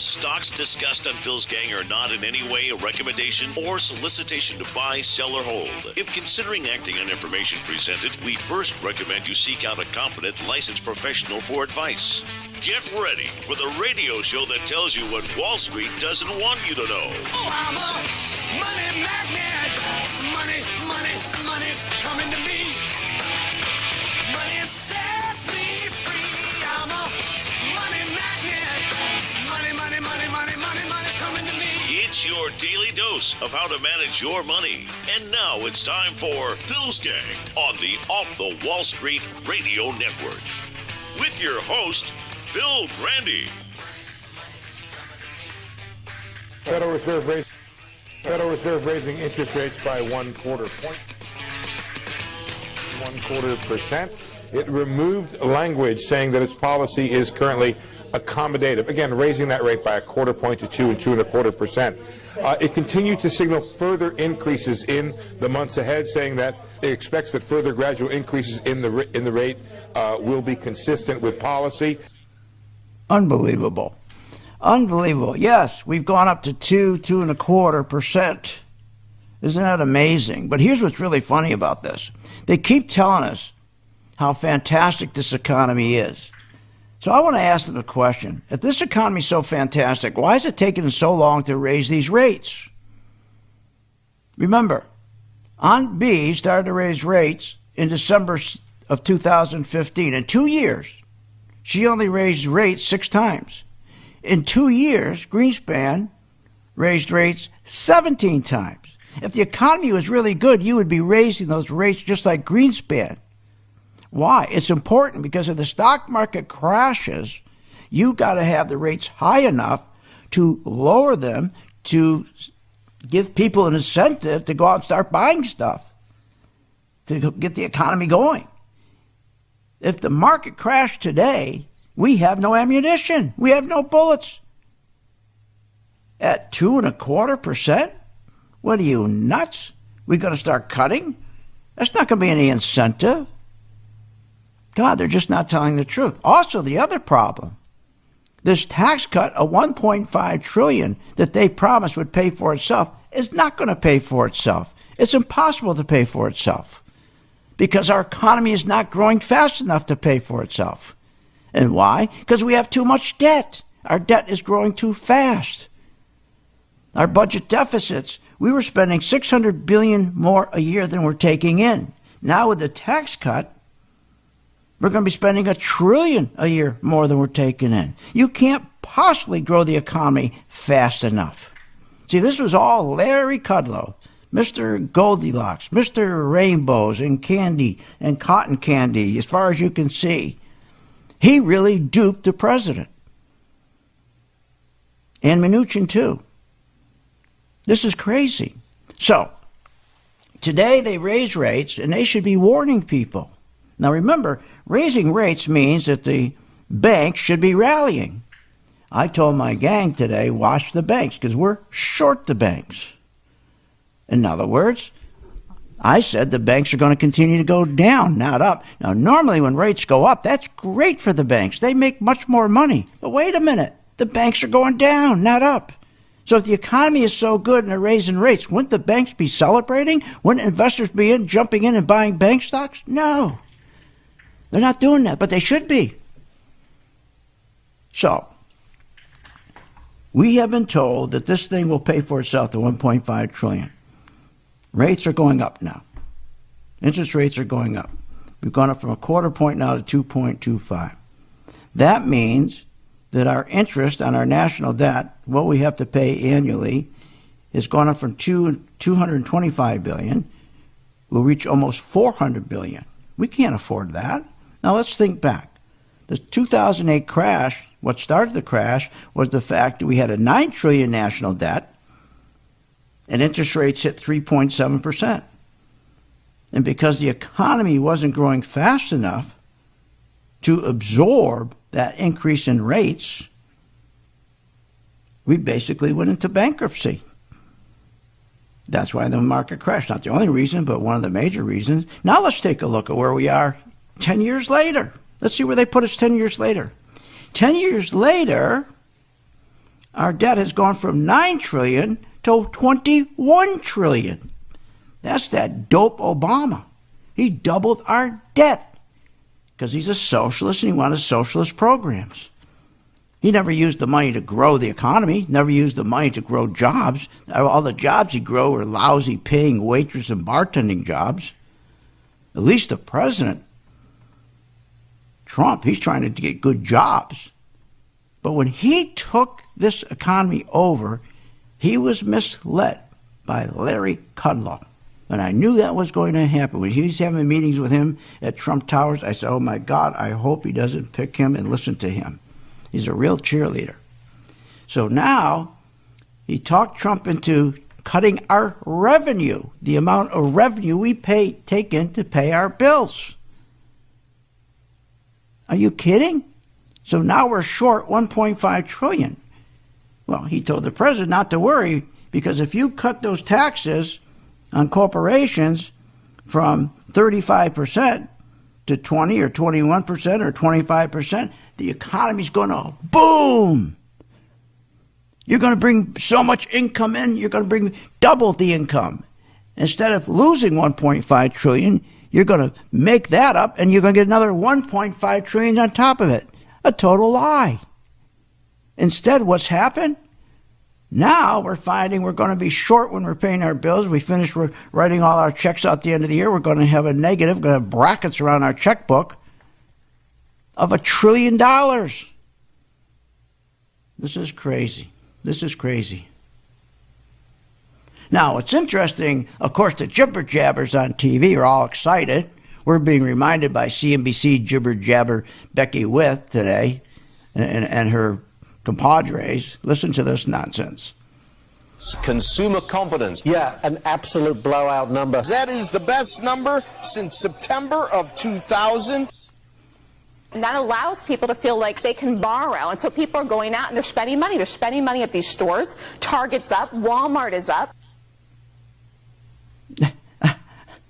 stocks discussed on Phil's Gang are not in any way a recommendation or solicitation to buy, sell, or hold. If considering acting on information presented, we first recommend you seek out a competent, licensed professional for advice. Get ready for the radio show that tells you what Wall Street doesn't want you to know. Oh, I'm a money magnet. Money, money, money's coming to me. Money sets me free. I'm a money magnet. Money, money, money, money, money, money's coming to me. It's your daily dose of how to manage your money. And now it's time for Phil's Gang on the Off the Wall Street Radio Network. With your host, Phil Grande. Federal Reserve raising interest rates by 1/4 point. 0.25%. It removed language saying that its policy is currently accommodative. Again, raising that rate by 1/4 point to 2 and 2.25%. It continued to signal further increases in the months ahead, saying that it expects that further gradual increases in the rate will be consistent with policy. Unbelievable. Unbelievable. Yes, we've gone up to 2.25%. Isn't that amazing? But here's what's really funny about this. They keep telling us how fantastic this economy is. So I want to ask them a question. If this economy is so fantastic, why is it taking so long to raise these rates? Remember, Aunt B started to raise rates in December of 2015. In 2 years, she only raised rates 6 times. In 2 years, Greenspan raised rates 17 times. If the economy was really good, you would be raising those rates just like Greenspan. Why? It's important because if the stock market crashes, you got to have the rates high enough to lower them to give people an incentive to go out and start buying stuff to get the economy going. If the market crashed today, we have no ammunition. We have no bullets. At 2.25%? What are you, nuts? We're going to start cutting? That's not going to be any incentive. God, they're just not telling the truth. Also, the other problem, this tax cut of $1.5 trillion that they promised would pay for itself is not going to pay for itself. It's impossible to pay for itself because our economy is not growing fast enough to pay for itself. And why? Because we have too much debt. Our debt is growing too fast. Our budget deficits, we were spending $600 billion more a year than we're taking in. Now with the tax cut, we're going to be spending $1 trillion a year more than we're taking in. You can't possibly grow the economy fast enough. See, this was all Larry Kudlow, Mr. Goldilocks, Mr. Rainbows and candy and cotton candy, as far as you can see. He really duped the president. And Mnuchin, too. This is crazy. So, today they raise rates, and they should be warning people. Now remember, raising rates means that the banks should be rallying. I told my gang today, watch the banks, because we're short the banks. In other words, I said the banks are going to continue to go down, not up. Now, normally when rates go up, that's great for the banks. They make much more money. But wait a minute. The banks are going down, not up. So if the economy is so good and they're raising rates, wouldn't the banks be celebrating? Wouldn't investors be jumping in and buying bank stocks? No. They're not doing that, but they should be. So, we have been told that this thing will pay for itself to $1.5 trillion. Rates are going up now. Interest rates are going up. We've gone up from 1/4 point now to 2.25. That means that our interest on our national debt, what we have to pay annually, has gone up from $225 billion. We'll reach almost $400 billion. We can't afford that. Now let's think back. The 2008 crash, what started the crash was the fact that we had a $9 trillion national debt and interest rates hit 3.7%. And because the economy wasn't growing fast enough to absorb that increase in rates, we basically went into bankruptcy. That's why the market crashed. Not the only reason, but one of the major reasons. Now let's take a look at where we are 10 years later. Let's see where they put us 10 years later. 10 years later, Our debt has gone from $9 trillion to $21 trillion. That's that dope Obama. He doubled our debt because he's a socialist and he wanted socialist programs. He never used the money to grow the economy, never used the money to grow jobs. All the jobs he grew were lousy paying waitress and bartending jobs. At least the president, Trump, he's trying to get good jobs. But when he took this economy over, he was misled by Larry Kudlow. And I knew that was going to happen. When he was having meetings with him at Trump Towers, I said, oh my God, I hope he doesn't pick him and listen to him. He's a real cheerleader. So now he talked Trump into cutting our revenue, the amount of revenue we take in to pay our bills. Are you kidding? So now we're short $1.5 trillion. Well, he told the president not to worry, because if you cut those taxes on corporations from 35% to 20 or 21% or 25%, the economy's going to boom. You're going to bring so much income in, you're going to bring double the income. Instead of losing $1.5 trillion, you're going to make that up and you're going to get another $1.5 trillion on top of it. A total lie. Instead, what's happened? Now we're finding we're going to be short when we're paying our bills. We finish writing all our checks out at the end of the year. We're going to have a negative, we're going to have brackets around our checkbook of $1 trillion. This is crazy. This is crazy. Now, it's interesting, of course, the jibber jabbers on TV are all excited. We're being reminded by CNBC jibber jabber Becky With today and her compadres. Listen to this nonsense. Consumer confidence. Yeah, an absolute blowout number. That is the best number since September of 2000. And that allows people to feel like they can borrow. And so people are going out and they're spending money. They're spending money at these stores. Target's up. Walmart is up. Are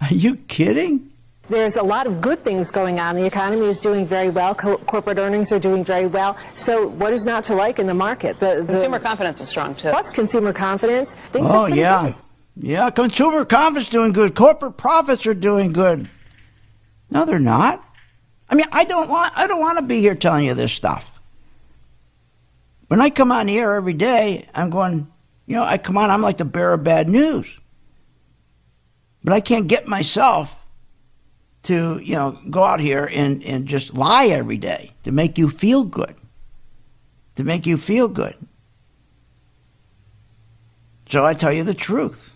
you kidding? There's a lot of good things going on. The economy is doing very well. Corporate earnings are doing very well. So what is not to like in the market? The consumer confidence is strong, too. Plus consumer confidence. Things are pretty good. Yeah, consumer confidence is doing good. Corporate profits are doing good. No, they're not. I mean, I don't want to be here telling you this stuff. When I come on the air every day, I'm going, I come on, I'm like the bearer of bad news. But I can't get myself to, go out here and just lie every day to make you feel good. To make you feel good. So I tell you the truth.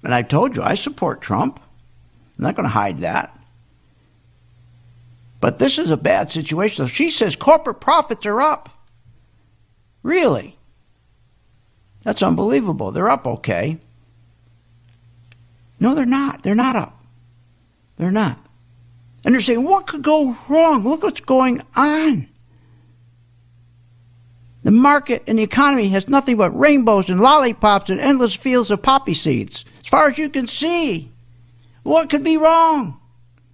And I told you, I support Trump. I'm not going to hide that. But this is a bad situation. So she says corporate profits are up. Really? That's unbelievable. They're up okay. No, they're not. They're not up. They're not. And they're saying, what could go wrong? Look what's going on. The market and the economy has nothing but rainbows and lollipops and endless fields of poppy seeds. As far as you can see, what could be wrong?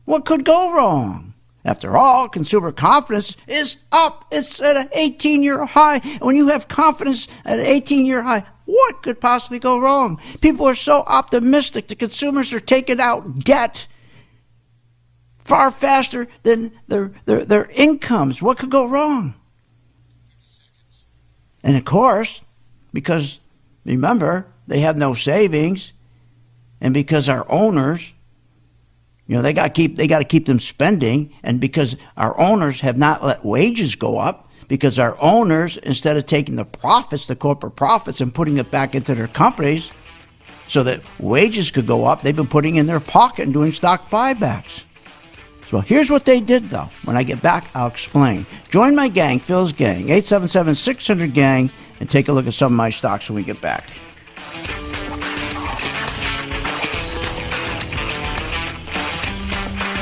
What could go wrong? After all, consumer confidence is up. It's at an 18-year high. And when you have confidence at an 18-year high, what could possibly go wrong? People are so optimistic. The consumers are taking out debt far faster than their incomes. What could go wrong? And of course, because remember, they have no savings, and because our owners, they got to keep them spending, and because our owners have not let wages go up, because our owners, instead of taking the profits, the corporate profits, and putting it back into their companies so that wages could go up, they've been putting in their pocket and doing stock buybacks. So here's what they did, though. When I get back, I'll explain. Join my gang, Phil's Gang, 877-600-GANG, and take a look at some of my stocks when we get back.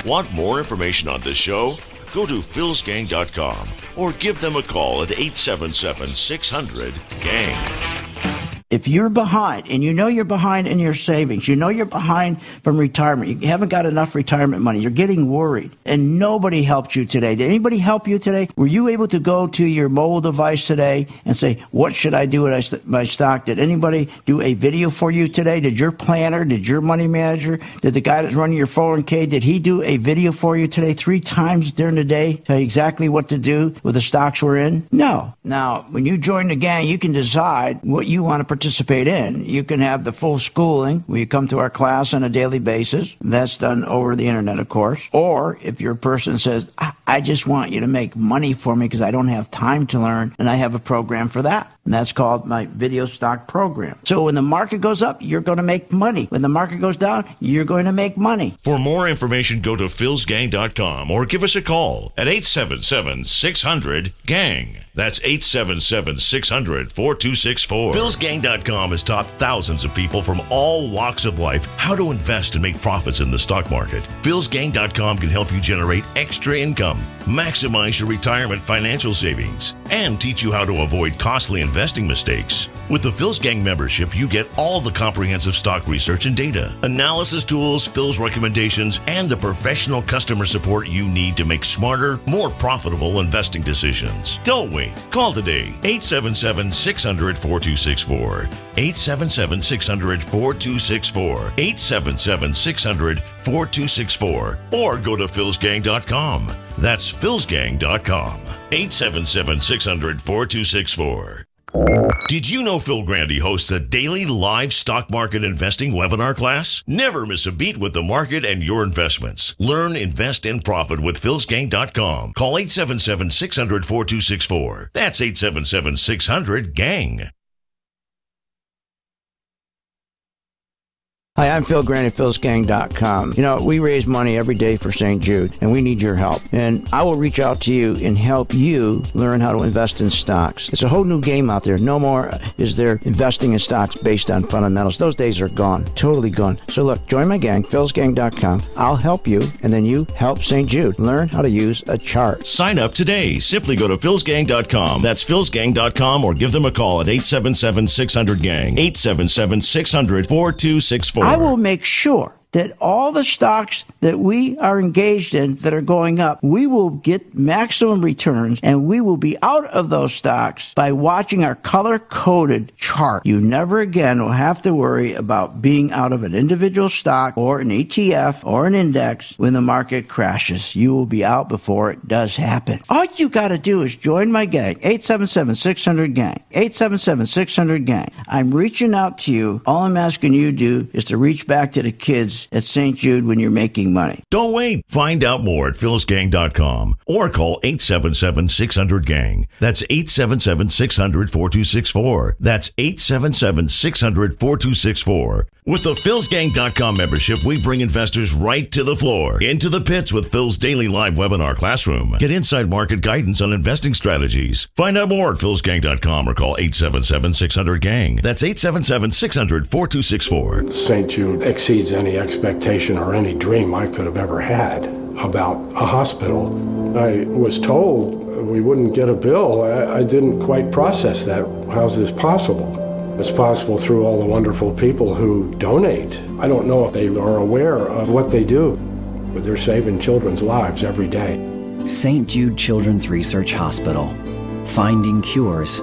Want more information on this show? Go to philsgang.com or give them a call at 877-600-GANG. If you're behind, and you know you're behind in your savings, you know you're behind from retirement, you haven't got enough retirement money, you're getting worried, and nobody helped you today. Did anybody help you today? Were you able to go to your mobile device today and say, what should I do with my stock? Did anybody do a video for you today? Did your planner, did your money manager, did the guy that's running your 401k, did he do a video for you today 3 times during the day, tell you exactly what to do with the stocks we're in? No. Now, when you join the gang, you can decide what you want to participate in. You can have the full schooling where you come to our class on a daily basis. That's done over the internet, of course. Or if you're a person that says, I just want you to make money for me because I don't have time to learn, and I have a program for that. And that's called my video stock program. So when the market goes up, you're going to make money. When the market goes down, you're going to make money. For more information, go to philsgang.com or give us a call at 877-600-GANG. That's 877-600-4264. philsgang.com has taught thousands of people from all walks of life how to invest and make profits in the stock market. philsgang.com can help you generate extra income, maximize your retirement financial savings, and teach you how to avoid costly investing mistakes. With the Phil's Gang membership, you get all the comprehensive stock research and data, analysis tools, Phil's recommendations, and the professional customer support you need to make smarter, more profitable investing decisions. Don't wait. Call today, 877-600-4264, 877-600-4264, 877-600-4264, or go to philsgang.com. That's philsgang.com, 877-600-4264. Did you know Phil Grandy hosts a daily live stock market investing webinar class? Never miss a beat with the market and your investments. Learn, invest, and profit with philsgang.com. Call 877-600-4264. That's 877-600-GANG. Hi, I'm Phil Grant at philsgang.com. You know, we raise money every day for St. Jude, and we need your help. And I will reach out to you and help you learn how to invest in stocks. It's a whole new game out there. No more is there investing in stocks based on fundamentals. Those days are gone, totally gone. So look, join my gang, philsgang.com. I'll help you, and then you help St. Jude. Learn how to use a chart. Sign up today. Simply go to philsgang.com. That's philsgang.com, or give them a call at 877-600-GANG, 877-600-4264. I will make sure that all the stocks that we are engaged in that are going up, we will get maximum returns, and we will be out of those stocks by watching our color-coded chart. You never again will have to worry about being out of an individual stock or an ETF or an index when the market crashes. You will be out before it does happen. All you got to do is join my gang, 877-600-GANG, 877-600-GANG. I'm reaching out to you. All I'm asking you to do is to reach back to the kids at St. Jude when you're making money. Don't wait. Find out more at philsgang.com or call 877-600-GANG. That's 877-600-4264. That's 877-600-4264. With the philsgang.com membership, we bring investors right to the floor, into the pits with Phil's daily live webinar classroom. Get inside market guidance on investing strategies. Find out more at philsgang.com or call 877-600-GANG. That's 877-600-4264. St. Jude exceeds any expectation or any dream I could have ever had about a hospital. I was told we wouldn't get a bill. I didn't quite process that. How's this possible? It's possible through all the wonderful people who donate. I don't know if they are aware of what they do, but they're saving children's lives every day. St. Jude Children's Research Hospital. Finding cures.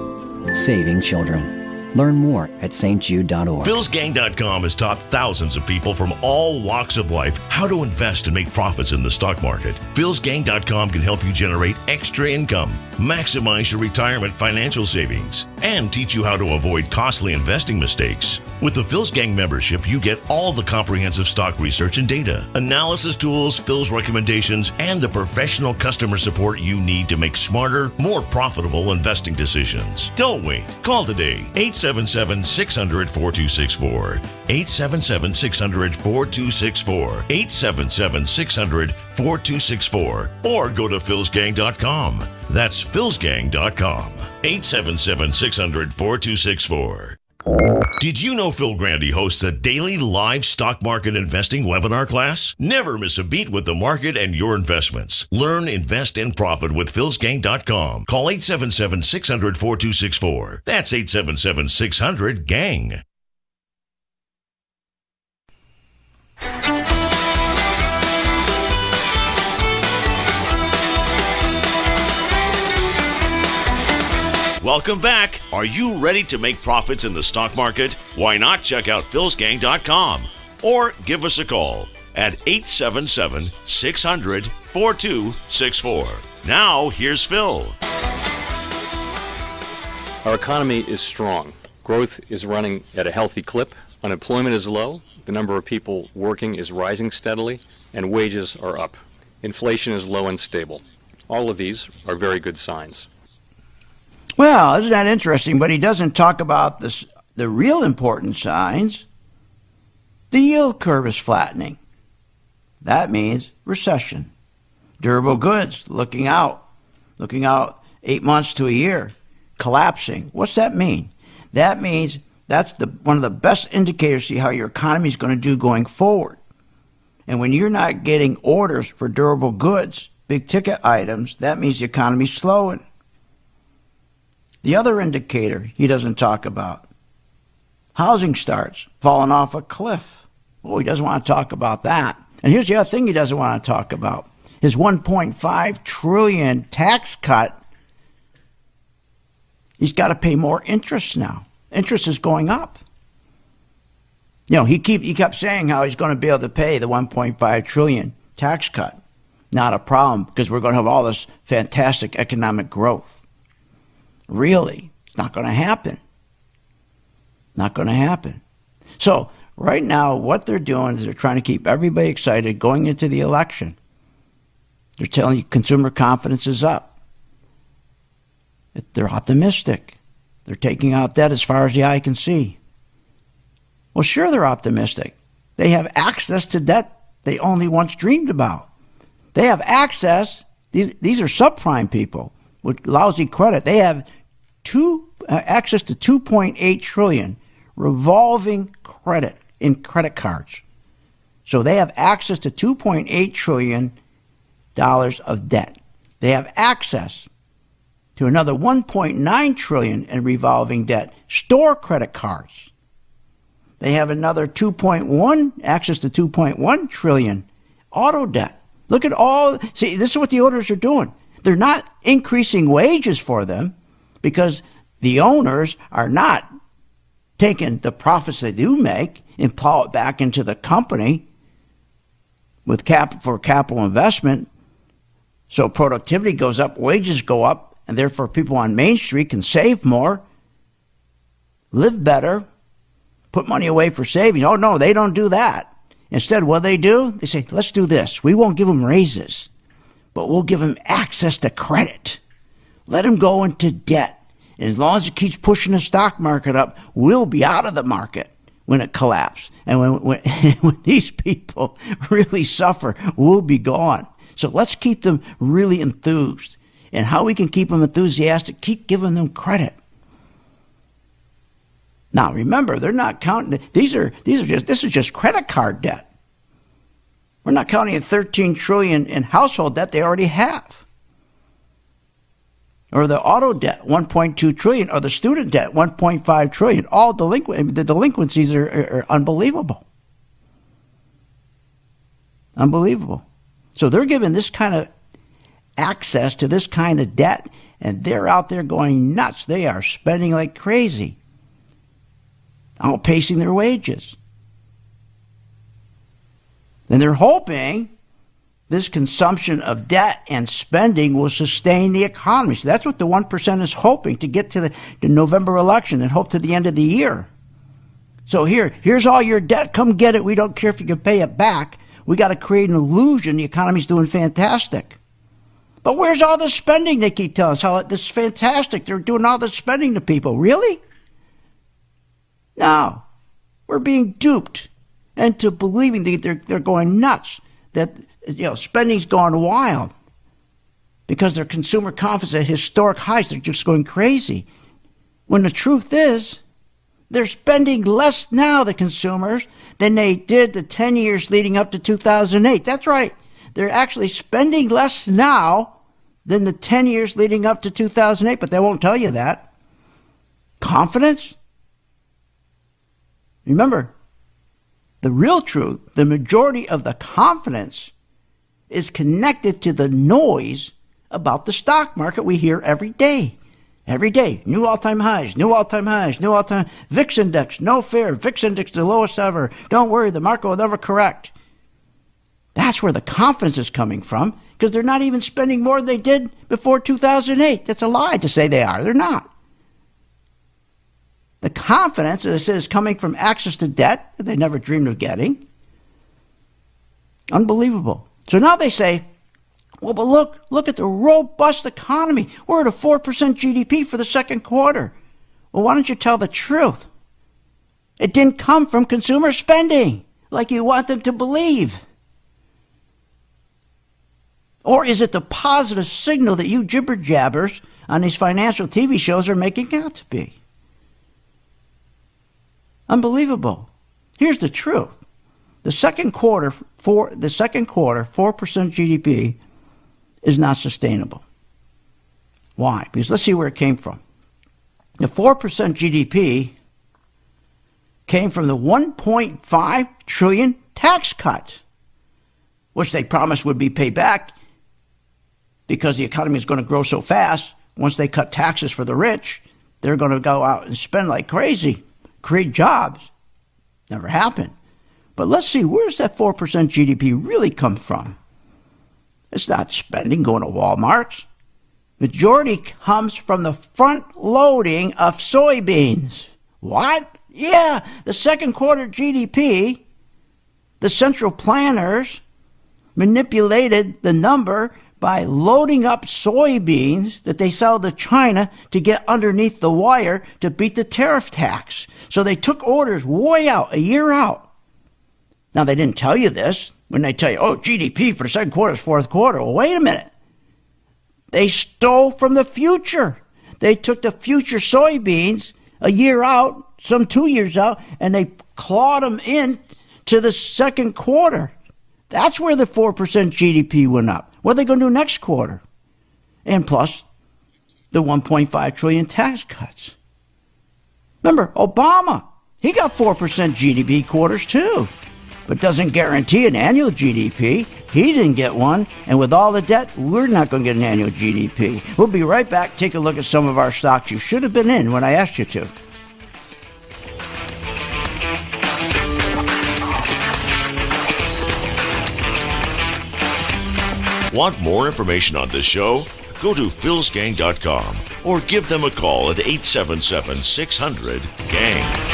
Saving children. Learn more at stjude.org. philsgang.com has taught thousands of people from all walks of life how to invest and make profits in the stock market. philsgang.com can help you generate extra income, maximize your retirement financial savings, and teach you how to avoid costly investing mistakes. With the Phil's Gang membership, you get all the comprehensive stock research and data, analysis tools, Phil's recommendations, and the professional customer support you need to make smarter, more profitable investing decisions. Don't wait. Call today, 877-600-4264, 877-600-4264, 877-600-4264, or go to philsgang.com. That's philsgang.com, 877-600-4264. Did you know Phil Grandy hosts a daily live stock market investing webinar class? Never miss a beat with the market and your investments. Learn, invest, and profit with philsgang.com. Call 877-600-4264. That's 877-600-GANG. Welcome back. Are you ready to make profits in the stock market? Why not check out philsgang.com or give us a call at 877-600-4264. Now, here's Phil. Our economy is strong. Growth is running at a healthy clip. Unemployment is low. The number of people working is rising steadily, and wages are up. Inflation is low and stable. All of these are very good signs. Well, isn't that interesting? But he doesn't talk about the real important signs. The yield curve is flattening. That means recession. Durable goods looking out 8 months to a year, collapsing. What's that mean? That means that's one of the best indicators to see how your economy is going to do going forward. And when you're not getting orders for durable goods, big ticket items, that means the economy's slowing. The other indicator he doesn't talk about, housing starts falling off a cliff. Oh, he doesn't want to talk about that. And here's the other thing he doesn't want to talk about. His $1.5 trillion tax cut, he's got to pay more interest now. Interest is going up. You know, he kept saying how he's going to be able to pay the $1.5 trillion tax cut. Not a problem, because we're going to have all this fantastic economic growth. Really, it's not going to happen. Not going to happen. So right now, what they're doing is they're trying to keep everybody excited going into the election. They're telling you consumer confidence is up. They're optimistic. They're taking out debt as far as the eye can see. Well, sure, they're optimistic. They have access to debt they only once dreamed about. They have access. These are subprime people with lousy credit. They have access to $2.8 trillion revolving credit in credit cards. So they have access to $2.8 trillion of debt. They have access to another $1.9 trillion in revolving debt, store credit cards. They have another access to $2.1 trillion auto debt. Look at see, this is what the owners are doing. They're not increasing wages for them because the owners are not taking the profits they do make and plow it back into the company for capital investment. So productivity goes up, wages go up, and therefore people on Main Street can save more, live better, put money away for savings. Oh, no, they don't do that. Instead, what they do, they say, let's do this. We won't give them raises, but we'll give them access to credit. Let them go into debt. And as long as it keeps pushing the stock market up, we'll be out of the market when it collapses. And when these people really suffer, we'll be gone. So let's keep them really enthused. And how we can keep them enthusiastic, keep giving them credit. Now remember, they're not counting. This is just credit card debt. We're not counting at $13 trillion in household debt they already have, or the auto debt, $1.2 trillion, or the student debt, $1.5 trillion. All delinquent. The delinquencies are unbelievable. Unbelievable. So they're given this kind of access to this kind of debt, and they're out there going nuts. They are spending like crazy, outpacing their wages. And they're hoping this consumption of debt and spending will sustain the economy. So that's what the 1% is hoping to get to the November election and hope to the end of the year. So here's all your debt. Come get it. We don't care if you can pay it back. We got to create an illusion the economy's doing fantastic. But where's all the spending they keep telling us? How this is fantastic. They're doing all this spending to people. Really? No. We're being duped into believing that they're going nuts, that spending's gone wild because their consumer confidence at historic highs. They're just going crazy. When the truth is, They're spending less now, the consumers, than they did the 10 years leading up to 2008. That's right. They're actually spending less now than the 10 years leading up to 2008, but they won't tell you that. Confidence? Remember, the real truth, the majority of the confidence is connected to the noise about the stock market we hear every day. Every day, new all-time highs, new all-time highs, new all-time VIX index, no fear, VIX index the lowest ever. Don't worry, the market will never correct. That's where the confidence is coming from, because they're not even spending more than they did before 2008. That's a lie to say they are. They're not. The confidence is coming from access to debt that they never dreamed of getting. Unbelievable. So now they say, well, but look at the robust economy. We're at a 4% GDP for the second quarter. Well, why don't you tell the truth? It didn't come from consumer spending, like you want them to believe. Or is it the positive signal that you jibber-jabbers on these financial TV shows are making out to be? Unbelievable. Here's the truth. The second quarter, 4% GDP is not sustainable. Why? Because let's see where it came from. The 4% GDP came from the $1.5 trillion tax cut, which they promised would be paid back because the economy is going to grow so fast. Once they cut taxes for the rich, they're going to go out and spend like crazy, create jobs. Never happened. But let's see, where's that 4% GDP really come from? It's not spending going to Walmart's. Majority comes from the front loading of soybeans. What? Yeah, the second quarter GDP, the central planners manipulated the number by loading up soybeans that they sell to China to get underneath the wire to beat the tariff tax. So they took orders way out, a year out. Now, they didn't tell you this. When they tell you, oh, GDP for the second quarter is fourth quarter. Well, wait a minute. They stole from the future. They took the future soybeans a year out, some 2 years out, and they clawed them in to the second quarter. That's where the 4% GDP went up. What are they going to do next quarter? And plus, the $1.5 trillion tax cuts. Remember, Obama, he got 4% GDP quarters too, but doesn't guarantee an annual GDP. He didn't get one, and with all the debt, we're not going to get an annual GDP. We'll be right back. Take a look at some of our stocks you should have been in when I asked you to. Want more information on this show? Go to philsgang.com or give them a call at 877-600-GANG.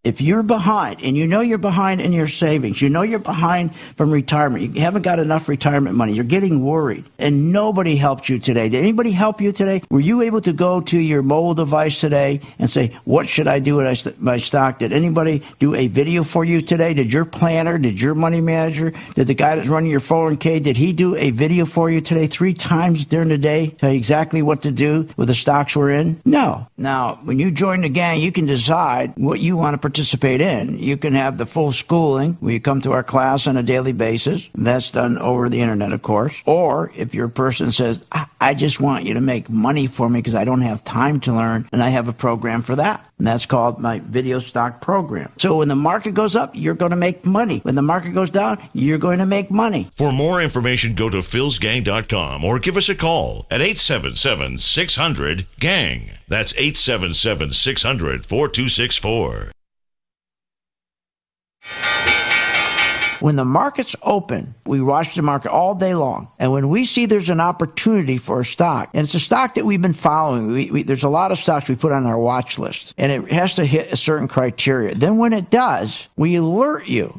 If you're behind, and you know you're behind in your savings, you know you're behind from retirement, you haven't got enough retirement money, you're getting worried, and nobody helped you today. Did anybody help you today? Were you able to go to your mobile device today and say, what should I do with my stock? Did anybody do a video for you today? Did your planner, did your money manager, did the guy that's running your 401k, did he do a video for you today 3 times during the day, tell you exactly what to do with the stocks we're in? No. Now, when you join the gang, you can decide what you want to participate in. You can have the full schooling where you come to our class on a daily basis. That's done over the internet, of course. Or if your person says, I just want you to make money for me because I don't have time to learn, and I have a program for that. And that's called my video stock program. So when the market goes up, you're going to make money. When the market goes down, you're going to make money. For more information, go to philsgang.com or give us a call at 877-600-GANG. That's 877-600-4264. When the market's open, we watch the market all day long. And when we see there's an opportunity for a stock, and it's a stock that we've been following, there's a lot of stocks we put on our watch list, and it has to hit a certain criteria. Then when it does, we alert you.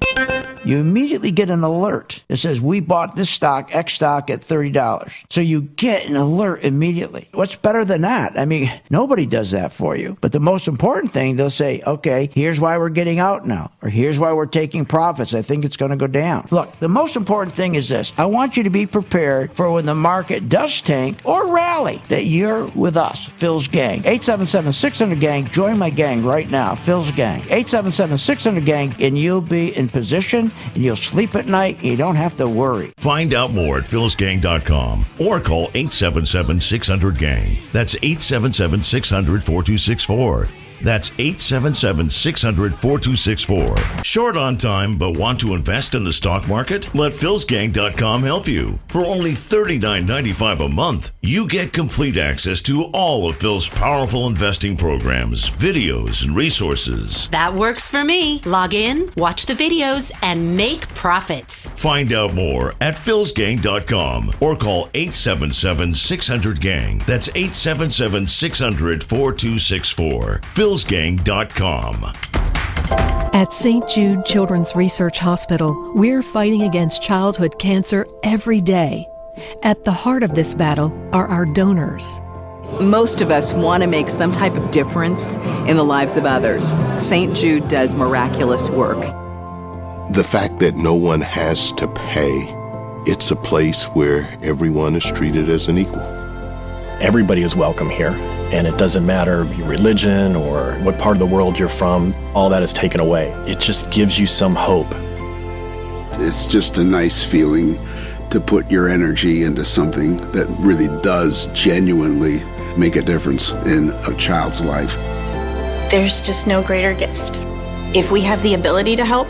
you immediately get an alert that says, we bought this stock, X stock, at $30. So you get an alert immediately. What's better than that? I mean, nobody does that for you. But the most important thing, they'll say, okay, here's why we're getting out now, or here's why we're taking profits. I think it's going to go down. Look, the most important thing is this. I want you to be prepared for when the market does tank or rally, that you're with us, Phil's Gang. 877-600-GANG. Join my gang right now, Phil's Gang. 877-600-GANG, and you'll be in position, and you'll sleep at night, and you don't have to worry. Find out more at philsgang.com or call 877-600-GANG. That's 877-600-4264. That's 877-600-4264. Short on time but want to invest in the stock market? Let philsgang.com help you. For only $39.95 a month, you get complete access to all of Phil's powerful investing programs, videos, and resources. That works for me. Log in, watch the videos, and make profits. Find out more at philsgang.com or call 877-600-GANG. That's 877-600-4264. philsgang.com. At St. Jude Children's Research Hospital, we're fighting against childhood cancer every day. At the heart of this battle are our donors. Most of us want to make some type of difference in the lives of others. St. Jude does miraculous work. The fact that no one has to pay, it's a place where everyone is treated as an equal. Everybody is welcome here, and it doesn't matter your religion or what part of the world you're from. All that is taken away. It just gives you some hope. It's just a nice feeling to put your energy into something that really does genuinely make a difference in a child's life. There's just no greater gift. If we have the ability to help,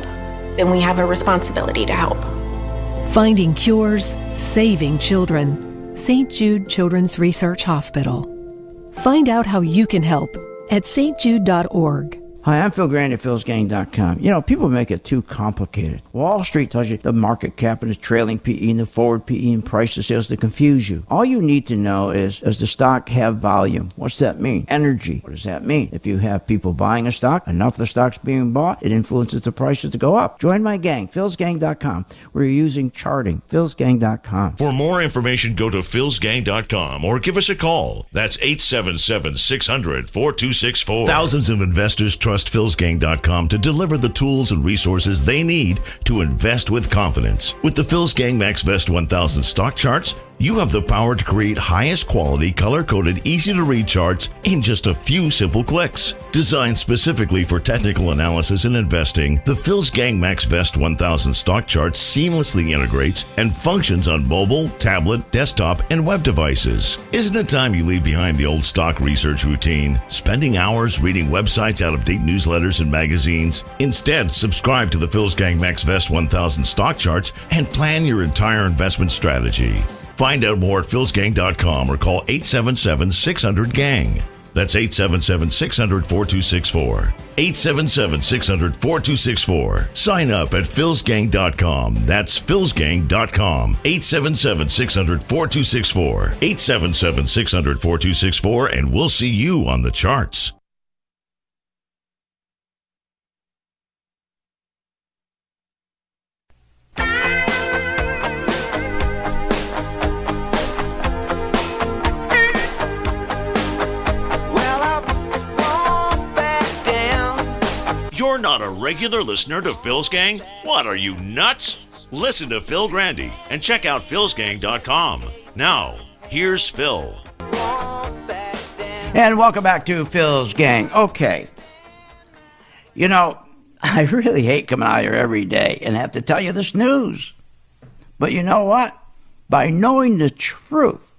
then we have a responsibility to help. Finding cures, saving children. St. Jude Children's Research Hospital. Find out how you can help at stjude.org. Hi, I'm Phil Grande at philsgang.com. You know, people make it too complicated. Wall Street tells you the market cap and the trailing PE and the forward PE and price to sales to confuse you. All you need to know is, does the stock have volume? What's that mean? Energy. What does that mean? If you have people buying a stock, enough of the stock's being bought, it influences the prices to go up. Join my gang, philsgang.com. We're using charting, philsgang.com. For more information, go to philsgang.com or give us a call. That's 877-600-4264. Thousands of investors trust philsgang.com to deliver the tools and resources they need to invest with confidence. With the Philsgang MaxVest 1000 stock charts, you have the power to create highest quality, color-coded, easy-to-read charts in just a few simple clicks. Designed specifically for technical analysis and investing, the Philsgang MaxVest 1000 stock chart seamlessly integrates and functions on mobile, tablet, desktop, and web devices. Isn't it time you leave behind the old stock research routine, spending hours reading websites, out-of-date newsletters, and magazines? Instead, subscribe to the Philsgang MaxVest 1000 stock charts and plan your entire investment strategy. Find out more at philsgang.com or call 877-600-GANG. That's 877-600-4264. 877-600-4264. Sign up at philsgang.com. That's philsgang.com. 877-600-4264. 877-600-4264, and we'll see you on the charts. You're not a regular listener to Phil's Gang? What, are you nuts? Listen to Phil Grande and check out philsgang.com. Now, here's Phil. And welcome back to Phil's Gang. Okay. You know, I really hate coming out here every day and have to tell you this news. But you know what? By knowing the truth,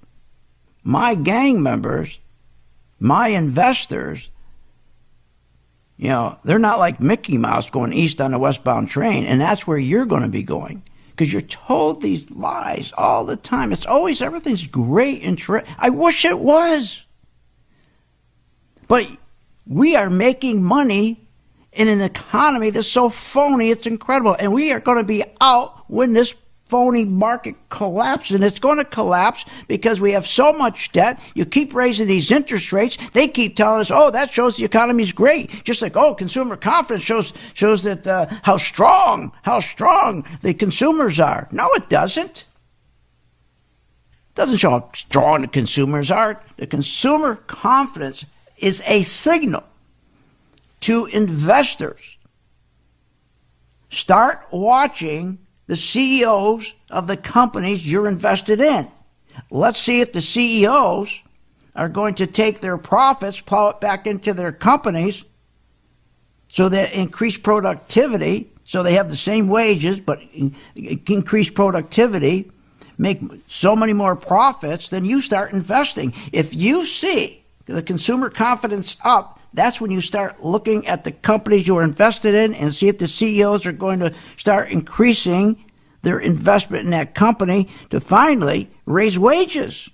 my gang members, my investors, you know, they're not like Mickey Mouse going east on a westbound train, and that's where you're going to be going. Because you're told these lies all the time. It's always everything's great and I wish it was. But we are making money in an economy that's so phony, it's incredible. And we are going to be out when this phony market collapse, and it's going to collapse because we have so much debt. You keep raising these interest rates. They keep telling us, oh, that shows the economy's great. Just like, oh, consumer confidence shows that how strong the consumers are. No, it doesn't. It doesn't show how strong the consumers are. The consumer confidence is a signal to investors. Start watching the CEOs of the companies you're invested in. Let's see if the CEOs are going to take their profits, plow it back into their companies so that increase productivity, so they have the same wages, but increase productivity, make so many more profits, then you start investing. If you see the consumer confidence up, that's when you start looking at the companies you're invested in and see if the CEOs are going to start increasing their investment in that company to finally raise wages.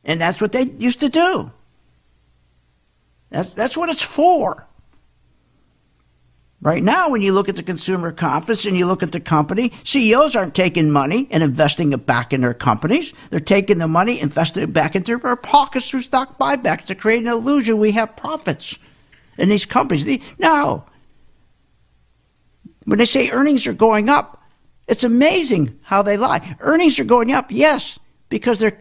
And that's what they used to do. That's what it's for. Right now, when you look at the consumer confidence and you look at the company, CEOs aren't taking money and investing it back in their companies. They're taking the money, investing it back into their pockets through stock buybacks to create an illusion we have profits in these companies. Now, when they say earnings are going up, it's amazing how they lie. Earnings are going up, yes, because they're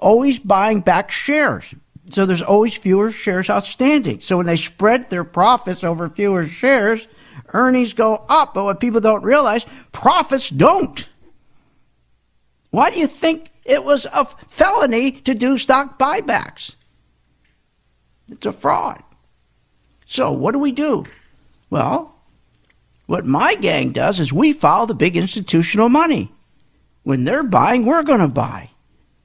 always buying back shares. So there's always fewer shares outstanding. So when they spread their profits over fewer shares, earnings go up. But what people don't realize, profits don't. Why do you think it was a felony to do stock buybacks? It's a fraud. So what do? Well, what my gang does is we follow the big institutional money. When they're buying, we're going to buy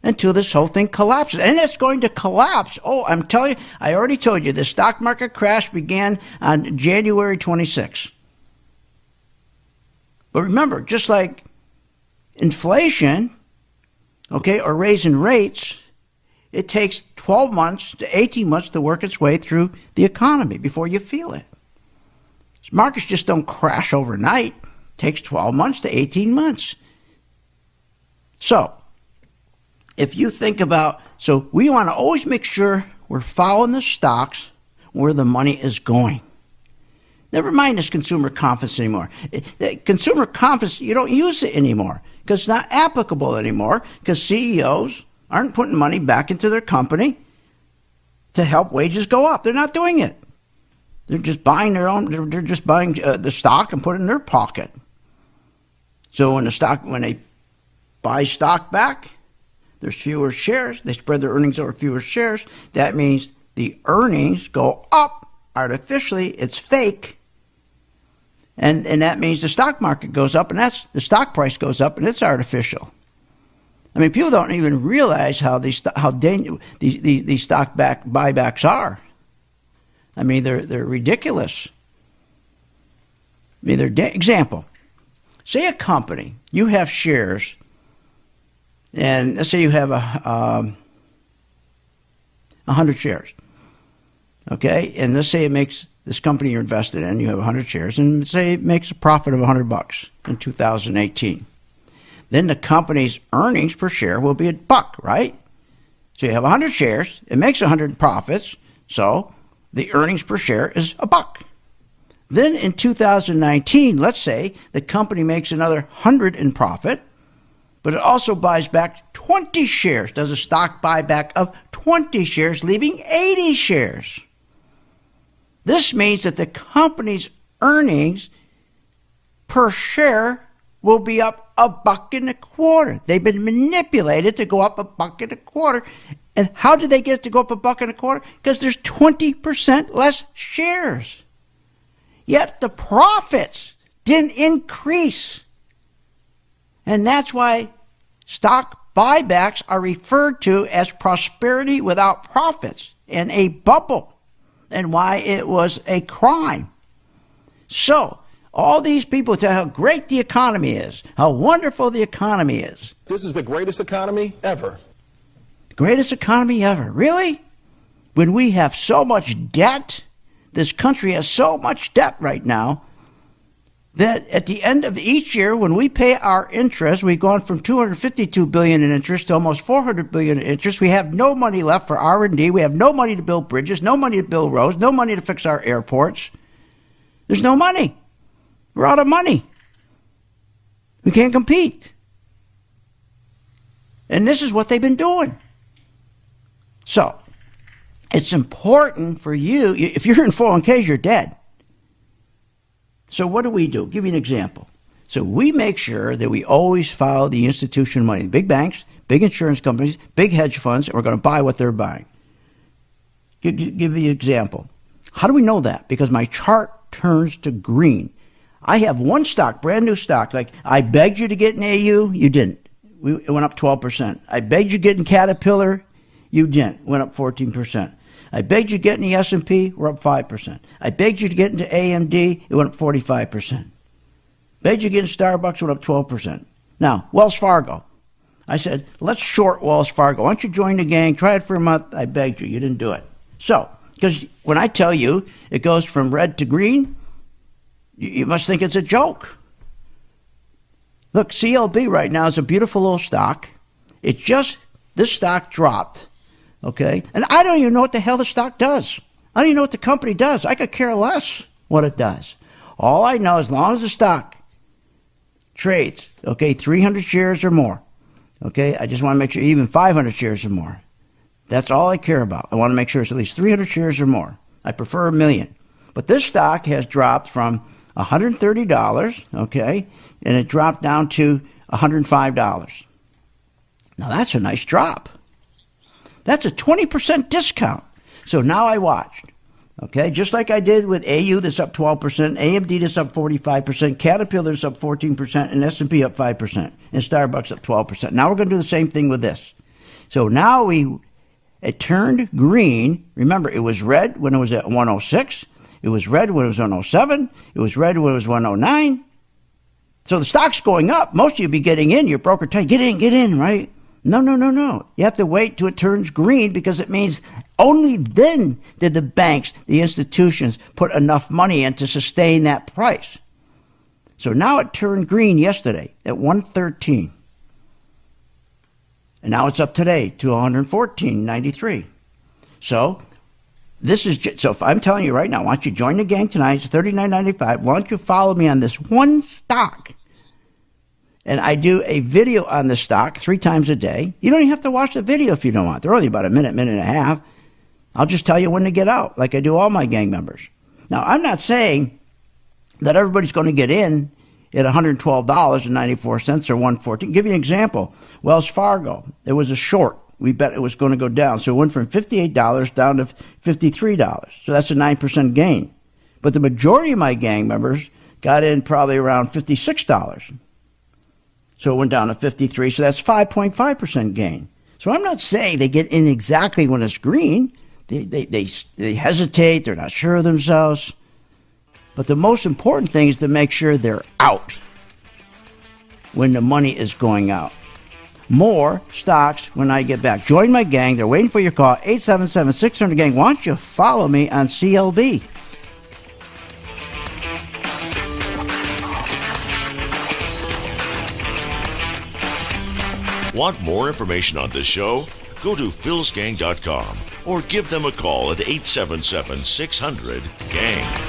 until this whole thing collapses. And it's going to collapse. Oh, I'm telling you, I already told you, the stock market crash began on January 26th. But remember, just like inflation, okay, or raising rates, it takes 12 months to 18 months to work its way through the economy before you feel it. Markets just don't crash overnight. It takes 12 months to 18 months. So, if you think about, so we want to always make sure we're following the stocks where the money is going. Never mind this consumer confidence anymore. Consumer confidence, you don't use it anymore because it's not applicable anymore because CEOs aren't putting money back into their company to help wages go up. They're not doing it. They're just buying their own, they're just buying the stock and put it in their pocket. So when they buy stock back, there's fewer shares. They spread their earnings over fewer shares. That means the earnings go up artificially. It's fake. And that means the stock market goes up, and the stock price goes up, and it's artificial. I mean, people don't even realize how dangerous these stock buybacks are. I mean, they're ridiculous. I mean, example. Say a company, you have shares, and let's say you have 100 shares, okay? And let's say it makes, this company you're invested in, you have 100 shares, and say it makes a profit of $100 in 2018. Then the company's earnings per share will be $1, right? So you have 100 shares, it makes 100 profits, so the earnings per share is $1. Then in 2019, let's say the company makes another 100 in profit, but it also buys back 20 shares, does a stock buyback of 20 shares, leaving 80 shares. This means that the company's earnings per share will be up $1.25. They've been manipulated to go up $1.25. And how did they get it to go up $1.25? Because there's 20% less shares. Yet the profits didn't increase. And that's why stock buybacks are referred to as prosperity without profits and a bubble, and why it was a crime. So, all these people tell how great the economy is, how wonderful the economy is. This is the greatest economy ever. Greatest economy ever. Really? When we have so much debt, this country has so much debt right now that at the end of each year, when we pay our interest, we've gone from $252 billion in interest to almost $400 billion in interest. We have no money left for R&D. We have no money to build bridges, no money to build roads, no money to fix our airports. There's no money. We're out of money. We can't compete. And this is what they've been doing. So, it's important for you, if you're in 401ks, you're dead. So what do we do? Give you an example. So we make sure that we always follow the institutional money. Big banks, big insurance companies, big hedge funds, and we're going to buy what they're buying. Give you an example. How do we know that? Because my chart turns to green. I have one stock, brand new stock. Like I begged you to get in AU, you didn't. It went up 12%. I begged you to get in Caterpillar, you didn't. It went up 14%. I begged you to get in the S&P, we're up 5%. I begged you to get into AMD, it went up 45%. Begged you to get in Starbucks, it went up 12%. Now, Wells Fargo. I said, let's short Wells Fargo. Why don't you join the gang? Try it for a month. I begged you. You didn't do it. So, because when I tell you it goes from red to green, you must think it's a joke. Look, CLB right now is a beautiful little stock. This stock dropped. Okay? And I don't even know what the hell the stock does. I don't even know what the company does. I could care less what it does. All I know, as long as the stock trades, okay, 300 shares or more, okay, I just want to make sure even 500 shares or more. That's all I care about. I want to make sure it's at least 300 shares or more. I prefer 1 million. But this stock has dropped from $130, okay, and it dropped down to $105. Now, that's a nice drop. That's a 20% discount. So now I watched, okay, just like I did with AU, that's up 12%, AMD, that's up 45%, Caterpillar, that's up 14%, and S&P up 5%, and Starbucks up 12%. Now we're going to do the same thing with this. So now it turned green. Remember, it was red when it was at 106. It was red when it was 107. It was red when it was 109. So the stock's going up. Most of you be getting in. Your broker tell you, get in, right? No. You have to wait till it turns green because it means only then did the banks, the institutions, put enough money in to sustain that price. So now it turned green yesterday at 113. And now it's up today to 114.93. So if I'm telling you right now, why don't you join the gang tonight? It's $39.95. Why don't you follow me on this one stock? And I do a video on the stock 3 times a day. You don't even have to watch the video if you don't want. They're only about a minute and a half. I'll just tell you when to get out, like I do all my gang members. Now, I'm not saying that everybody's going to get in at $112.94 or $114. Give you an example. Wells Fargo, it was a short. We bet it was going to go down. So it went from $58 down to $53. So that's a 9% gain. But the majority of my gang members got in probably around $56. So it went down to 53, so that's 5.5% gain. So I'm not saying they get in exactly when it's green. They hesitate, they're not sure of themselves. But the most important thing is to make sure they're out when the money is going out. More stocks when I get back. Join my gang. They're waiting for your call. 877-600-GANG. Why don't you follow me on CLB? Want more information on this show? Go to philsgang.com or give them a call at 877-600-GANG.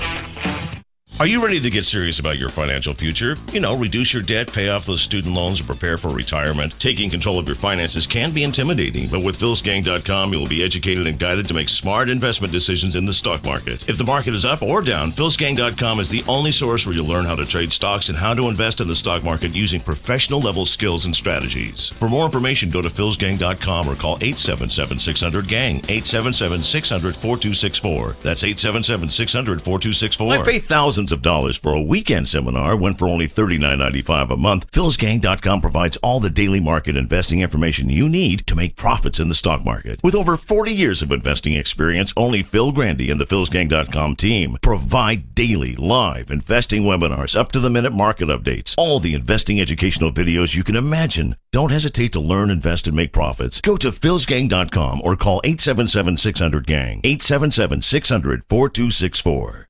Are you ready to get serious about your financial future? Reduce your debt, pay off those student loans, and prepare for retirement. Taking control of your finances can be intimidating, but with philsgang.com, you will be educated and guided to make smart investment decisions in the stock market. If the market is up or down, philsgang.com is the only source where you'll learn how to trade stocks and how to invest in the stock market using professional-level skills and strategies. For more information, go to philsgang.com or call 877-600-GANG, 877-600-4264. That's 877-600-4264. I pay thousands of dollars for a weekend seminar when for only $39.95 a month. philsgang.com provides all the daily market investing information you need to make profits in the stock market. With over 40 years of investing experience, only Phil Grandy and the philsgang.com team provide daily live investing webinars, up-to-the-minute market updates, all the investing educational videos you can imagine. Don't hesitate to learn, invest, and make profits. Go to philsgang.com or call 877-600-GANG, 877-600-4264.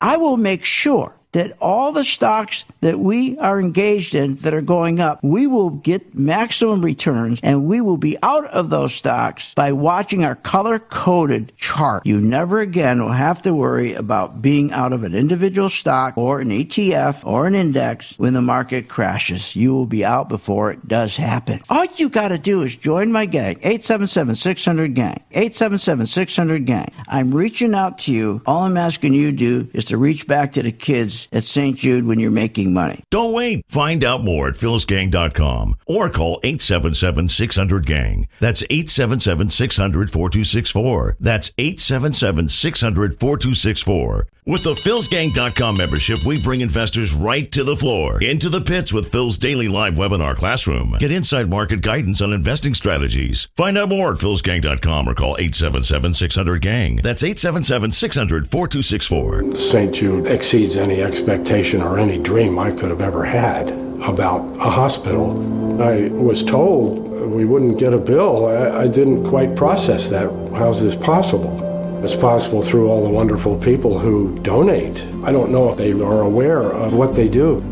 I will make sure that all the stocks that we are engaged in that are going up, we will get maximum returns, and we will be out of those stocks by watching our color-coded chart. You never again will have to worry about being out of an individual stock or an ETF or an index when the market crashes. You will be out before it does happen. All you got to do is join my gang, 877-600-GANG, 877-600-GANG. I'm reaching out to you. All I'm asking you to do is to reach back to the kids at St. Jude when you're making money. Don't wait. Find out more at philsgang.com or call 877-600-GANG. That's 877-600-4264. That's 877-600-4264. With the philsgang.com membership, we bring investors right to the floor, into the pits with Phil's daily live webinar classroom. Get inside market guidance on investing strategies. Find out more at philsgang.com or call 877-600-GANG. That's 877-600-4264. St. Jude exceeds any expectation or any dream I could have ever had about a hospital. I was told we wouldn't get a bill. I didn't quite process that. How's this possible? It's possible through all the wonderful people who donate. I don't know if they are aware of what they do,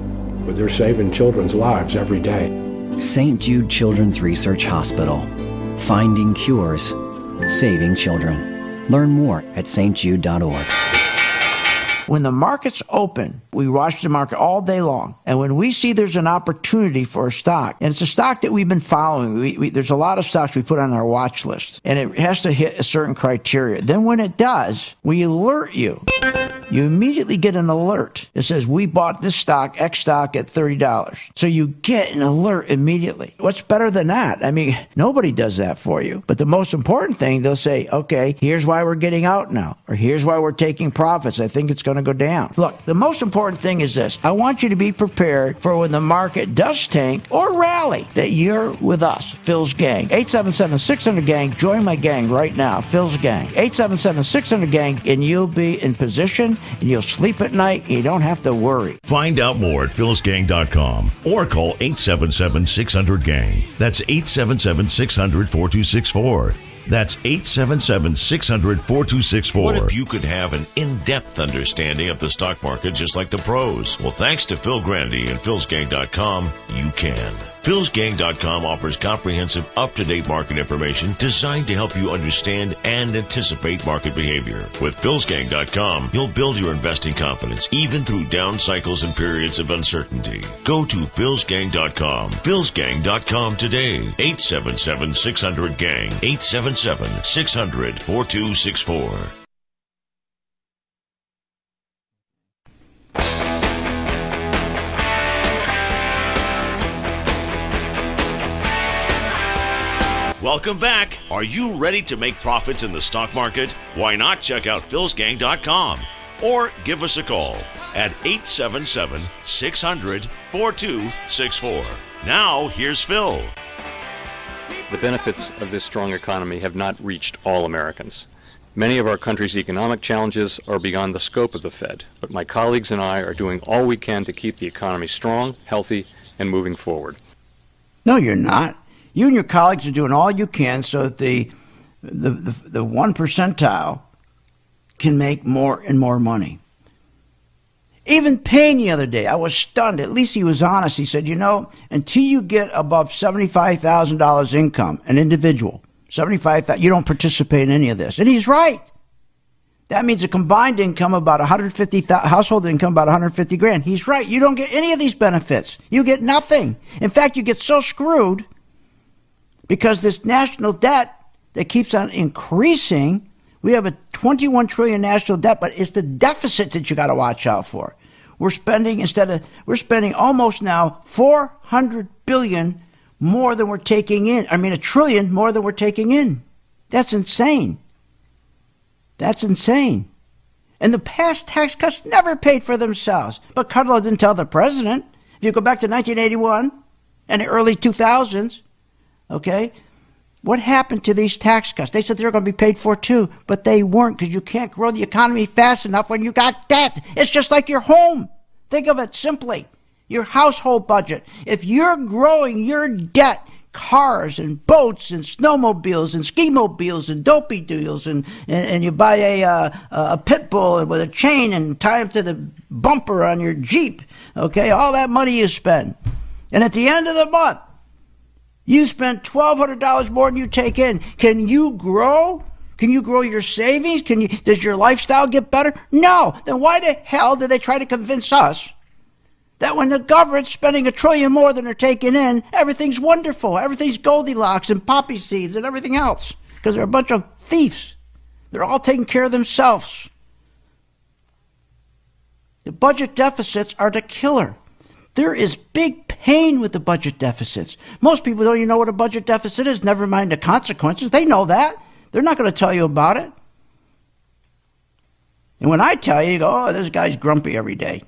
but they're saving children's lives every day. St. Jude Children's Research Hospital. Finding cures, saving children. Learn more at stjude.org. When the market's open, we watch the market all day long. And when we see there's an opportunity for a stock, and it's a stock that we've been following, there's a lot of stocks we put on our watch list, and it has to hit a certain criteria. Then when it does, we alert you. You immediately get an alert that says, we bought this stock, X stock, at $30. So you get an alert immediately. What's better than that? I mean, nobody does that for you. But the most important thing, they'll say, okay, here's why we're getting out now, or here's why we're taking profits. I think it's going to go down. Look, the most important thing is this. I want you to be prepared for when the market does tank or rally, that you're with us, Phil's Gang. 877-600-GANG. Join my gang right now, Phil's Gang. 877-600-GANG, and you'll be in position, and you'll sleep at night, and you don't have to worry. Find out more at philsgang.com or call 877-600-GANG. That's 877-600-4264. That's 877-600-4264. What if you could have an in-depth understanding of the stock market just like the pros? Well, thanks to Phil Grandy and philsgang.com, you can. philsgang.com offers comprehensive, up-to-date market information designed to help you understand and anticipate market behavior. With philsgang.com, you'll build your investing confidence even through down cycles and periods of uncertainty. Go to philsgang.com. philsgang.com today. 877-600-GANG. 877-600-4264. Welcome back. Are you ready to make profits in the stock market? Why not check out philsgang.com or give us a call at 877-600-4264. Now, here's Phil. The benefits of this strong economy have not reached all Americans. Many of our country's economic challenges are beyond the scope of the Fed, but my colleagues and I are doing all we can to keep the economy strong, healthy, and moving forward. No, you're not. You and your colleagues are doing all you can so that the 1 percentile can make more and more money. Even Payne the other day, I was stunned. At least he was honest. He said, you know, until you get above $75,000 income, an individual, $75,000, you don't participate in any of this. And he's right. That means a combined income about household income about 150 grand. He's right. You don't get any of these benefits. You get nothing. In fact, you get so screwed because this national debt that keeps on increasing. We have a $21 trillion national debt, but it's the deficit that you got to watch out for. We're spending almost now $400 billion more than we're taking in. I mean, $1 trillion more than we're taking in. That's insane. That's insane. And the past tax cuts never paid for themselves. But Kudlow didn't tell the president. If you go back to 1981 and the early 2000s, okay, what happened to these tax cuts? They said they were going to be paid for too, but they weren't, because you can't grow the economy fast enough when you got debt. It's just like your home. Think of it simply. Your household budget. If you're growing your debt cars and boats and snowmobiles and ski-mobiles and dopey deals, and you buy a pit bull with a chain and tie him to the bumper on your Jeep, okay? All that money you spend. And at the end of the month, you spend $1,200 more than you take in. Can you grow? Can you grow your savings? Does your lifestyle get better? No. Then why the hell did they try to convince us that when the government's spending $1 trillion more than they're taking in, everything's wonderful, everything's Goldilocks and poppy seeds and everything else? Because they're a bunch of thieves. They're all taking care of themselves. The budget deficits are the killer. There is big pain with the budget deficits. Most people don't even know what a budget deficit is, never mind the consequences. They know that. They're not going to tell you about it. And when I tell you, you go, oh, this guy's grumpy every day.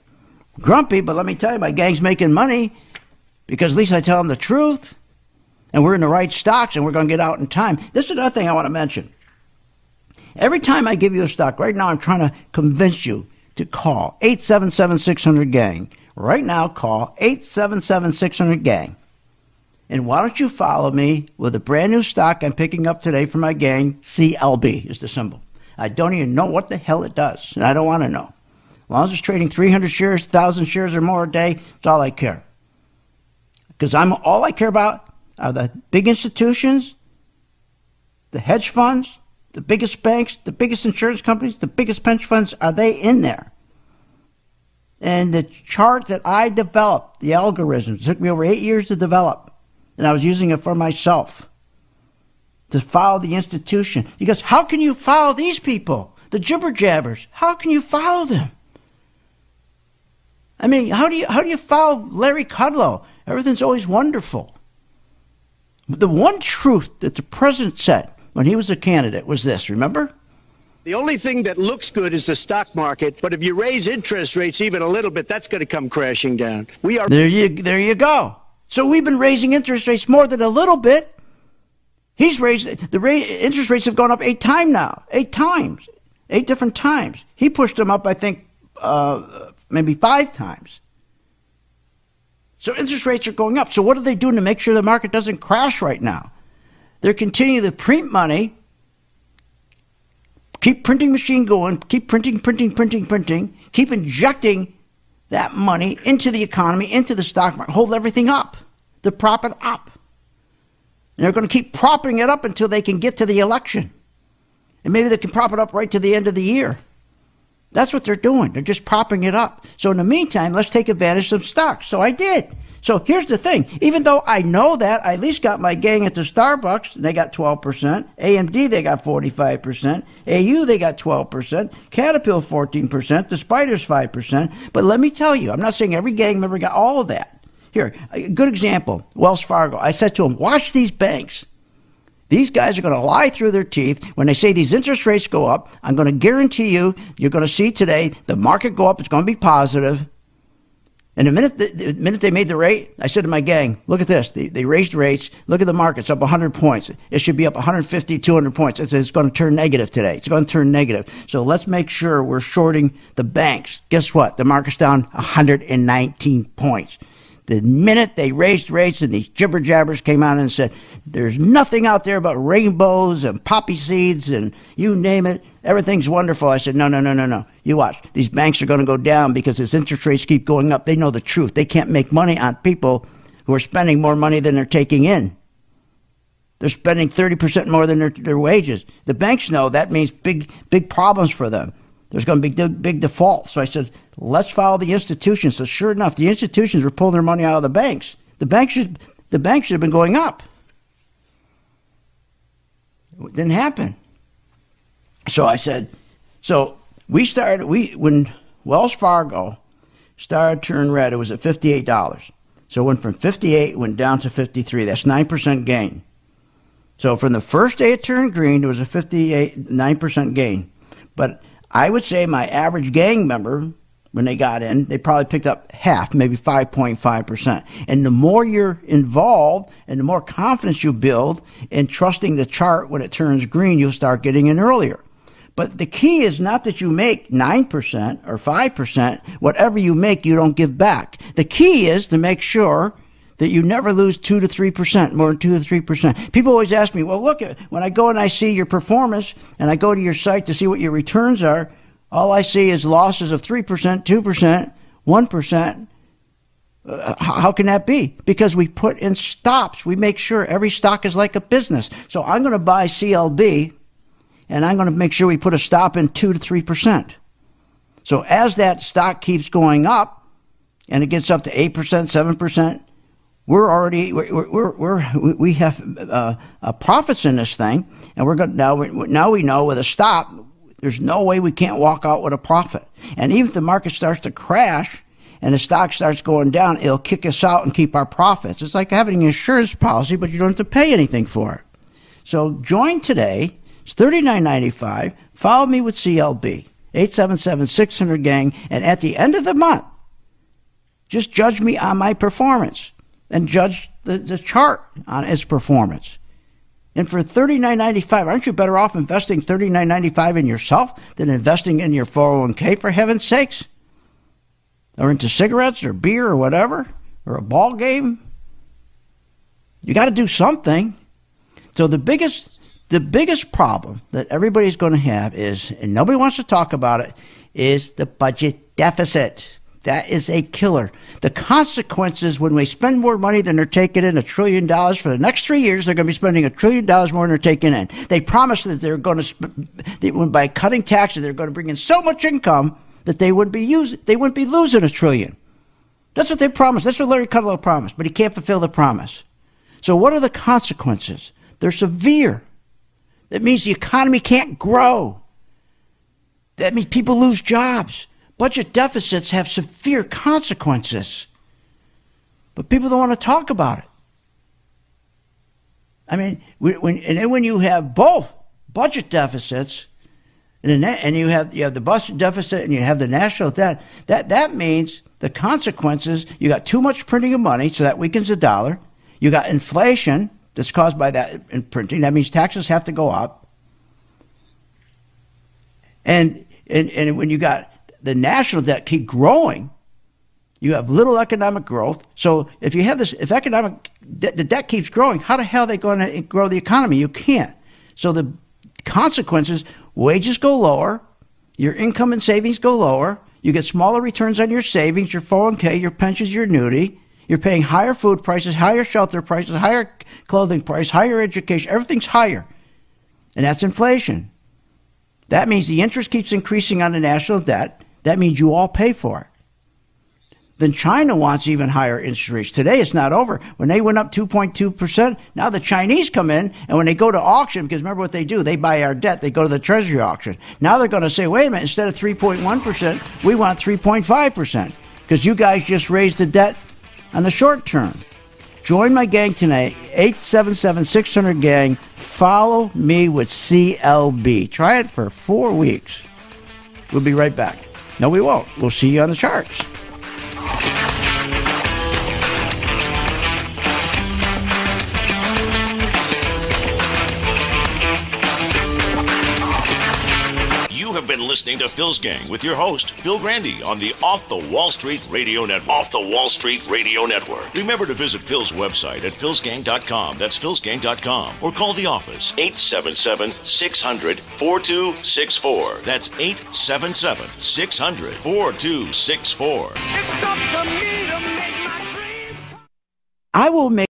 Grumpy, but let me tell you, my gang's making money because at least I tell them the truth. And we're in the right stocks and we're going to get out in time. This is another thing I want to mention. Every time I give you a stock, right now I'm trying to convince you to call 877-600-GANG. Right now, call 877-600-GANG. And why don't you follow me with a brand new stock I'm picking up today for my gang? CLB is the symbol. I don't even know what the hell it does, and I don't want to know. As long as it's trading 300 shares, 1,000 shares or more a day, that's all I care. Because all I care about are the big institutions, the hedge funds, the biggest banks, the biggest insurance companies, the biggest pension funds. Are they in there? And the chart that I developed, the algorithm, took me over 8 years to develop. And I was using it for myself to follow the institution. Because how can you follow these people, the jibber jabbers? How can you follow them? I mean, how do you follow Larry Kudlow? Everything's always wonderful. The one truth that the president said when he was a candidate was this, remember? The only thing that looks good is the stock market, but if you raise interest rates even a little bit, that's going to come crashing down. There you go. So we've been raising interest rates more than a little bit. He's raised interest rates have gone up 8 times now. 8 times. 8 different times. He pushed them up, I think, maybe 5 times. So interest rates are going up. So what are they doing to make sure the market doesn't crash right now? They're continuing to print money, keep printing machine going, keep printing, keep injecting that money into the economy, into the stock market, hold everything up, to prop it up. And they're going to keep propping it up until they can get to the election. And maybe they can prop it up right to the end of the year. That's what they're doing. They're just propping it up. So in the meantime, let's take advantage of stocks. So I did. So here's the thing. Even though I know that, I at least got my gang at the Starbucks, and they got 12%. AMD, they got 45%. AU, they got 12%. Caterpillar, 14%. The Spiders, 5%. But let me tell you, I'm not saying every gang member got all of that. Here, a good example, Wells Fargo. I said to them, watch these banks. These guys are going to lie through their teeth. When they say these interest rates go up, I'm going to guarantee you're going to see today the market go up. It's going to be positive. And the minute they made the rate, I said to my gang, look at this. They raised rates. Look at the market. It's up 100 points. It should be up 150, 200 points. It's going to turn negative today. It's going to turn negative. So let's make sure we're shorting the banks. Guess what? The market's down 119 points. The minute they raised rates and these jibber jabbers came out and said, there's nothing out there but rainbows and poppy seeds and you name it, everything's wonderful. I said, no. You watch. These banks are going to go down because as interest rates keep going up, they know the truth. They can't make money on people who are spending more money than they're taking in. They're spending 30% more than their wages. The banks know that means big problems for them. There's going to be big defaults. So I said, let's follow the institutions. So sure enough, the institutions were pulling their money out of the banks. The banks should have been going up. It didn't happen. So I said, when Wells Fargo started to turn red, it was at $58. So it went from 58, went down to 53. That's 9% gain. So from the first day it turned green, it was a 9% gain. But I would say my average gang member, when they got in, they probably picked up half, maybe 5.5%. And the more you're involved and the more confidence you build in trusting the chart when it turns green, you'll start getting in earlier. But the key is not that you make 9% or 5%. Whatever you make, you don't give back. The key is to make sure that you never lose 2 to 3%, more than 2 to 3%. People always ask me, well, look, when I go and I see your performance and I go to your site to see what your returns are, all I see is losses of 3%, 2%, 1%. How can that be? Because we put in stops. We make sure every stock is like a business. So I'm going to buy CLB, and I'm going to make sure we put a stop in 2 to 3%. So as that stock keeps going up, and it gets up to 8%, 7%, we have profits in this thing, and we're going now we know with a stop, there's no way we can't walk out with a profit. And even if the market starts to crash and the stock starts going down, it'll kick us out and keep our profits. It's like having an insurance policy, but you don't have to pay anything for it. So join today. It's $39.95. Follow me with CLB, 877-600-GANG, and at the end of the month, just judge me on my performance and judge the chart on its performance. And for $39.95, aren't you better off investing $39.95 in yourself than investing in your 401k, for heaven's sakes? Or into cigarettes or beer or whatever, or a ball game? You got to do something. So the biggest problem that everybody's going to have is, and nobody wants to talk about it, is the budget deficit. That is a killer. The consequences when we spend more money than they're taking in, $1 trillion for the next 3 years, they're going to be spending $1 trillion more than they're taking in. They promised that they're going to, by cutting taxes, they're going to bring in so much income that they wouldn't be losing $1 trillion. That's what they promised. That's what Larry Kudlow promised, but he can't fulfill the promise. So what are the consequences? They're severe. That means the economy can't grow. That means people lose jobs. Budget deficits have severe consequences. But people don't want to talk about it. I mean, when you have both budget deficits, and you have the budget deficit and you have the national debt, that means the consequences, you got too much printing of money, so that weakens the dollar. You got inflation that's caused by that in printing. That means taxes have to go up. And when you got the national debt keep growing, you have little economic growth. So if you have this, if the debt keeps growing, how the hell are they going to grow the economy? You can't. So the consequences, wages go lower, your income and savings go lower, you get smaller returns on your savings, your 401k, your pensions, your annuity. You're paying higher food prices, higher shelter prices, higher clothing price, higher education. Everything's higher. And that's inflation. That means the interest keeps increasing on the national debt. That means you all pay for it. Then China wants even higher interest rates. Today it's not over. When they went up 2.2%, now the Chinese come in, and when they go to auction, because remember what they do, they buy our debt, they go to the Treasury auction. Now they're going to say, wait a minute, instead of 3.1%, we want 3.5%, because you guys just raised the debt on the short term. Join my gang tonight, 877-600-GANG. Follow me with CLB. Try it for 4 weeks. We'll be right back. No, we won't. We'll see you on the charts. You have been listening to Phil's Gang with your host, Phil Grandy, on the Off the Wall Street Radio Network. Off the Wall Street Radio Network. Remember to visit Phil's website at philsgang.com. That's philsgang.com. Or call the office, 877-600-4264. That's 877-600-4264. I will make